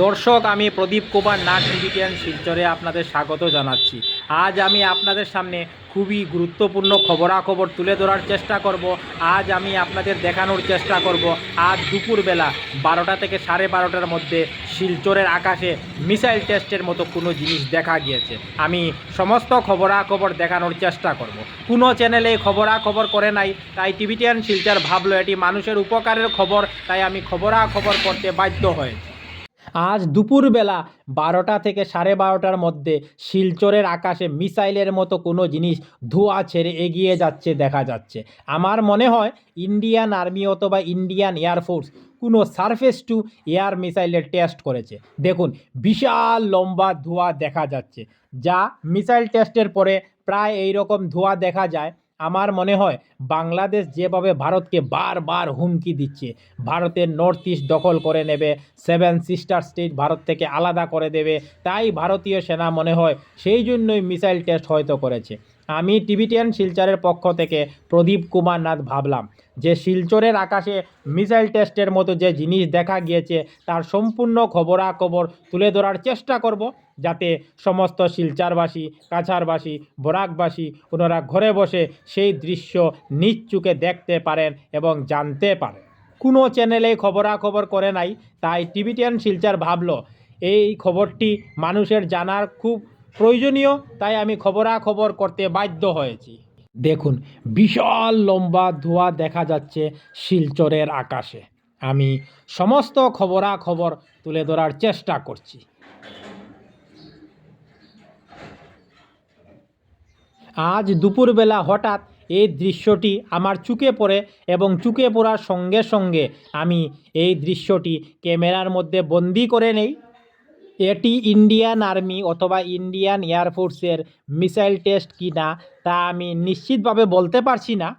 দর্শক, আমি প্রদীপ কুমার নাথ টিভিটিয়ান শিলচরে আপনাদের স্বাগত জানাচ্ছি। আজ আমি আপনাদের সামনে খুবই গুরুত্বপূর্ণ খবরাখবর তুলে ধরার চেষ্টা করব। আজ আমি আপনাদের দেখানোর চেষ্টা করব আজ দুপুরবেলা 12টা থেকে 12:30টার মধ্যে শিলচরের আকাশে মিসাইল টেস্টের মতো কোনো জিনিস দেখা গিয়েছে। আমি সমস্ত খবরাখবর দেখানোর চেষ্টা করব। কোনো চ্যানেলে খবরাখবর করে নাই, তাই টিভিটিয়ান শিলচর ভাবলো এটি মানুষের উপকারের খবর, তাই আমি খবরাখবর করতে বাধ্য হয়েছি। আজ দুপুরবেলা 12টা থেকে 12:30টার মধ্যে শিলচরের আকাশে মিসাইলের মতো কোনো জিনিস ধোঁয়া ছেড়ে এগিয়ে যাচ্ছে দেখা যাচ্ছে। আমার মনে হয় ইন্ডিয়ান আর্মি অথবা ইন্ডিয়ান এয়ারফোর্স কোনো সারফেস টু এয়ার মিসাইলের টেস্ট করেছে। দেখুন, বিশাল লম্বা ধোঁয়া দেখা যাচ্ছে, যা মিসাইল টেস্টের পরে প্রায় এই রকম ধোঁয়া দেখা যায়। আমার মনে হয় বাংলাদেশ যেভাবে ভারতকে বারবার হুমকি দিচ্ছে, ভারতের নর্থ ইস্ট দখল করে নেবে, 7 সিস্টার স্টেট ভারত থেকে আলাদা করে দেবে, তাই ভারতীয় সেনা মনে হয় সেই জন্যই মিসাইল টেস্ট হয়তো করেছে। আমি টিভিটিয়ান শিলচরের পক্ষ থেকে প্রদীপ কুমার নাথ ভাবলাম যে শিলচরের আকাশে মিসাইল টেস্টের মতো যে জিনিস দেখা গিয়েছে তার সম্পূর্ণ খবরাখবর তুলে ধরার চেষ্টা করব, যাতে সমস্ত শিলচরবাসী, কাছাড়বাসী, বরাকবাসী ওনারা ঘরে বসে সেই দৃশ্য নিজ চোখে দেখতে পারেন এবং জানতে পারেন। কোনো চ্যানেলে খবরাখবর করে নাই, তাই টিভিটিয়ান শিলচর ভাবলো এই খবরটি মানুষের জানার খুব প্রয়োজনীয়, তাই আমি খবরাখবর করতে বাধ্য হয়েছি। দেখুন, বিশাল লম্বা ধোঁয়া দেখা যাচ্ছে শিলচরের আকাশে। আমি সমস্ত খবরাখবর তুলে ধরার চেষ্টা করছি। আজ দুপুরবেলা হঠাৎ এই দৃশ্যটি আমার চোখে পড়ে এবং চোখে পড়ার সঙ্গে সঙ্গে আমি এই দৃশ্যটি ক্যামেরার মধ্যে বন্দি করে নেই। এটি ইন্ডিয়ান আর্মি অথবা ইন্ডিয়ান এয়ারফোর্সের মিসাইল টেস্ট কি না তা আমি নিশ্চিতভাবে বলতে পারছি না।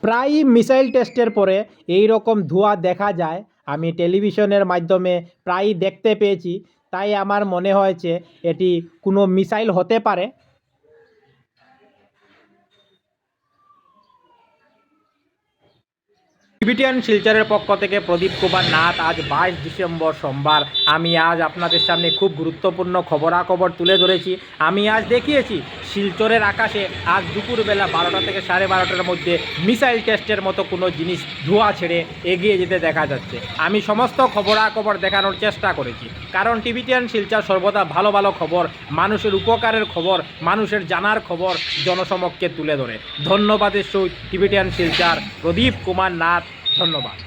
প্রায় মিসাইল টেস্টের পরে এই রকম ধোঁয়া দেখা যায়, আমি টেলিভিশনের মাধ্যমে প্রায়ই দেখতে পেয়েছি, তাই আমার মনে হয়েছে এটি কোনো মিসাইল হতে পারে। টিভিটিয়ান শিলচরের পক্ষ থেকে প্রদীপ কুমার নাথ। আজ 22 ডিসেম্বর সোমবার। আমি আজ আপনাদের সামনে খুব গুরুত্বপূর্ণ খবরাখবর তুলে ধরেছি। আমি আজ দেখিয়েছি শিলচরের আকাশে আজ দুপুরবেলা 12টা থেকে 12:30টার মধ্যে মিসাইল টেস্টের মতো কোনো জিনিস ধোঁয়া ছেড়ে এগিয়ে যেতে দেখা যাচ্ছে। আমি সমস্ত খবরাখবর দেখানোর চেষ্টা করেছি, কারণ টিভিটিয়ান শিলচর সর্বদা ভালো ভালো খবর, মানুষের উপকারের খবর, মানুষের জানার খবর জনসমক্ষে তুলে ধরে। ধন্যবাদের সহিত টিভিটিয়ান শিলচর প্রদীপ কুমার নাথ। ধন্যবাদ।